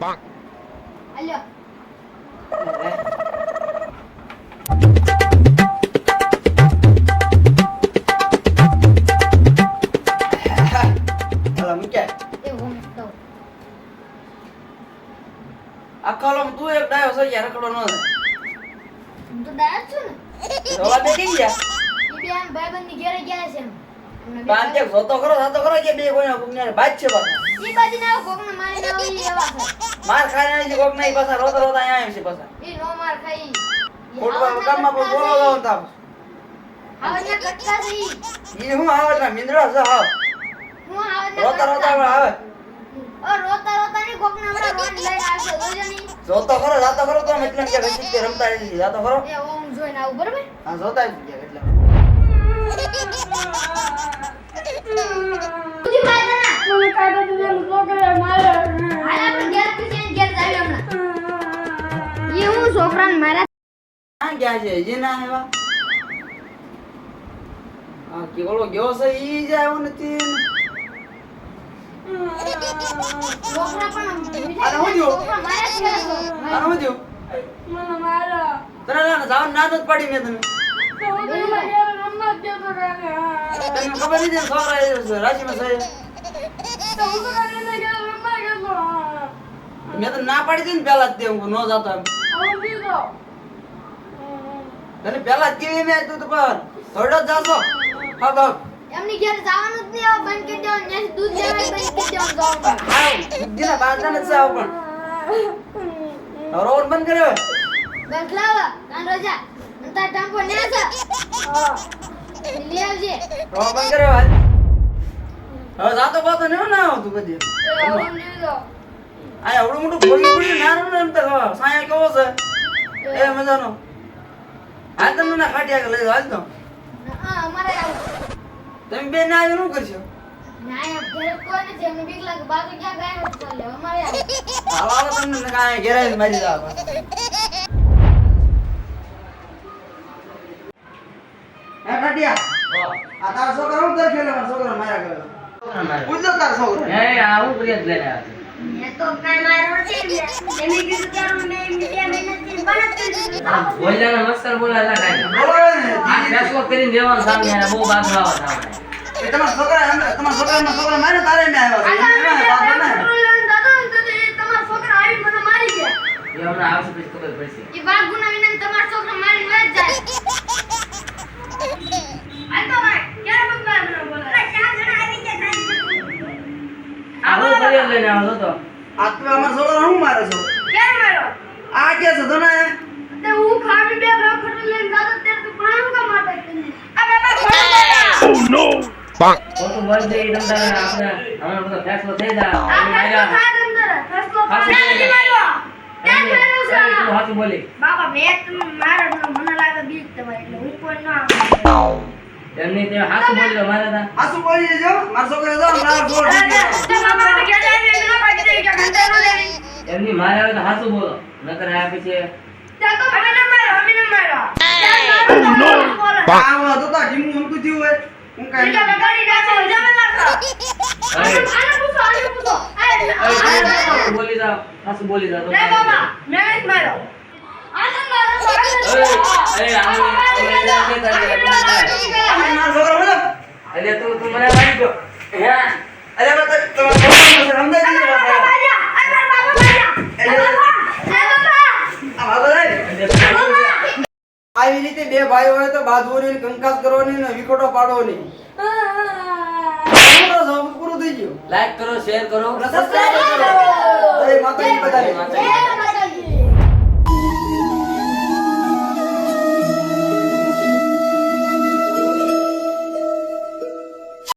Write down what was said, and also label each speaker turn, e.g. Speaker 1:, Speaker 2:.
Speaker 1: અલ્યો
Speaker 2: હાલો મૂકે
Speaker 1: એ હું તો
Speaker 2: આખાલો તું એક ડાયો છે યાર રખડો ન
Speaker 1: હું તો ડાયર છું ને
Speaker 2: રોવા બે ગઈ ગયા
Speaker 1: ઈ બે આમ ભાઈબંધની ઘરે ગયા છે એમને બે
Speaker 2: પાંચે જોતો કરો કે બે કોઈના કોકને બાજ છે પાછા
Speaker 1: ઈ બાજુ ના કોકને મારી ના ઈ એવા છે
Speaker 2: માર ખાઈને આવી છે કોક નહીં પાછા રોતા રોતા અહીંયા આવી છે પાછા
Speaker 1: ઈ નો માર ખાઈ
Speaker 2: ખોટવા કામમાં પણ બોલો દો તાપ
Speaker 1: હવે ના કટકા છે ઈ
Speaker 2: ઈ હું આવે ના મિંદરા છે હા
Speaker 1: હું આવે ને
Speaker 2: રોતા રોતા આવે
Speaker 1: ઓ રોતા રોતા ની કોકને હમણાં રોડ લઈને આવશે જોજો ની
Speaker 2: જોતો કરો જાતો કરો તો એટલે કે રસીદ તે રમતા રહી જાતો કરો
Speaker 1: એ ઓમ જોઈને આવું બરોબર
Speaker 2: હા જોતા જ ગયા એટલે
Speaker 1: તુજી મારના
Speaker 3: મને કાઢો તો જેમ છોકરા મારે
Speaker 1: હાલ આપણે ઘેર પૂછીને ઘેર જાવી હમણાં ઈ હું છોકરાને મારા
Speaker 2: આ ગયા છે જે ના આવ્યા આ કેવળો ગયો છે ઈ જ આવ્યો નથી
Speaker 1: છોકરા પણ
Speaker 2: અરે હું જો?
Speaker 1: છોકરા મારા છે
Speaker 2: આનો હું થયું?
Speaker 3: મને મારો
Speaker 2: તને જવાનું ના જ પડી મેં તને
Speaker 3: તો હું તો એના ઘેર રમવા જ જતો કાકા
Speaker 2: તને ખબર નથી ને છોકરા એ રાશિમાં છે
Speaker 3: તો હું તો કાકા એના ઘેર રમવા ગયો
Speaker 2: મેં તને ના પાડી હતી ને પહેલા જ તે હું ન જાતો એમ
Speaker 3: હવે દીધો
Speaker 2: તને પહેલા જ કેવી મેં તું તો પર થોડો જ જાશો હા બાપ
Speaker 1: એમની ઘેર જવાનું જ નહીં હવે બંધ કરી દેવાનું ત્યાંથી દૂધ લેવાનું બંધ કરી દેવાનું જવાનું
Speaker 2: હા બુદ્ધિના બાદના નથી આવ પણ રોડ બંધ કર્યો
Speaker 1: બંધ લાવો કાન રોજા અને તાર ટાંપો ન્યા છે લઈ આવજે
Speaker 2: રોડ બંધ કર્યો હાલ હવે જાતો પાતો ને ના આવતું બધી
Speaker 3: હવે દીધો
Speaker 2: આ એવડું મોટું ભોગી ભોગી નાનું ને એમ તો સાયા કેવો છે એ મજાનો હાલ તમે ના ખાટિયા કે લઈ જાઓ હાલ તો
Speaker 1: હા અમારે આવું
Speaker 2: તમે બે ના આવ્યું શું કરશો
Speaker 1: ના એમ ઘરે કોઈ નથી એમને બીક લાગે બાકી ક્યાં ગાય નથી ચાલે અમારે આવું
Speaker 2: હાલો હાલો તમને કાંઈ ઘેરે જ મારી જાવ હે ખાટિયા આ તારો છોકરો હું દર ખેલે મારો છોકરો માર્યા કરે પૂછો તારો છોકરો
Speaker 1: મેં તો કાંઈ માર્યો નથી એમને કીધું કે હું મેં મીડિયા મહેનતથી બનત કરી દીધું
Speaker 4: બોલ્યાના મસ્તર બોલાતા કાઈ
Speaker 2: બોલો ને
Speaker 4: આ ફેસલો કરીને દેવાનો સામે અને બહુ બાગલાવા સામે
Speaker 2: એ તમારા છોકરાનો છોકરો માર્યો તારે મેં આવ્યો
Speaker 1: તમારા છોકરા આવી મને મારી ગયા
Speaker 4: એ હમણાં આવશે પછી ખબર પડશે
Speaker 1: ઈ વાઘ ગુના વિના તમારા છોકરા મારીને વહી જાય આ તો ભાઈ ક્યારે બંગાળ મને બોલાવે ચાર જણા આવી ગયા
Speaker 4: આ હું ફરિયાદ લઈને આવ્યો હતો
Speaker 2: આત્મા અમારા છોકરો હું મારે છો
Speaker 1: ક્યારે માર્યો
Speaker 2: આ કે છે તને
Speaker 1: તે હું ખામી બે ખોટું લઈને જાતો તે તું ભણાવું કા મારતા તને આ બાબા ખોટું
Speaker 4: ખોટું બોલ દે ઈ તમને આપણે હમણાં બધો ફેસલો થઈ જાય
Speaker 1: આ ફેસલો થાય અંદર ફેસલો
Speaker 4: હાચું
Speaker 1: થાય
Speaker 4: બોલી.
Speaker 1: માર્યો ક્યાં માર્યો છે
Speaker 4: તું હાચું બોલી
Speaker 1: બાબા મેં તમને માર્યો મને લાગે બીક તમારે એટલે હું કોઈ ના
Speaker 4: એમની તે હાચું બોલી તો મારે તા
Speaker 2: આ શું બોલી જો મારો છોકરો જો મારા જોર
Speaker 1: તે બાબા ને ઘેર આવીને ન પાકી દે કે ઘંટા ન લેવી
Speaker 4: એમની મારે આવે તો હાચું બોલો નકર આ પછી
Speaker 1: તે તો અમે ન માર્યો
Speaker 2: આવો તો ઢીમું હમતું થયું હોય હું કાઈ
Speaker 1: બીજા બગાડી નાખો જમે નાખો
Speaker 4: અરે
Speaker 1: આને પૂછો
Speaker 4: હાચું બોલી જા હાચું બોલી જા તો
Speaker 1: લે બાબા મેં જ માર્યો આને મારો
Speaker 4: અરે આમે
Speaker 2: મારો છોકરો બોલો
Speaker 4: અરે તું મને મારી ગયો હે
Speaker 2: અરે બતા તમારો છોકરો સમજાઈ દીધો આ બાબા આવી રીતે બે ભાઈઓ હોય તો બાજુઓની કંકાસ કરવાની ને વિખોટો પાડવાની પૂરું થઈ ગયું
Speaker 4: લાઈક કરો શેર કરો
Speaker 2: સબસ્ક્રાઇબ કરો અરે માતાજી બધાને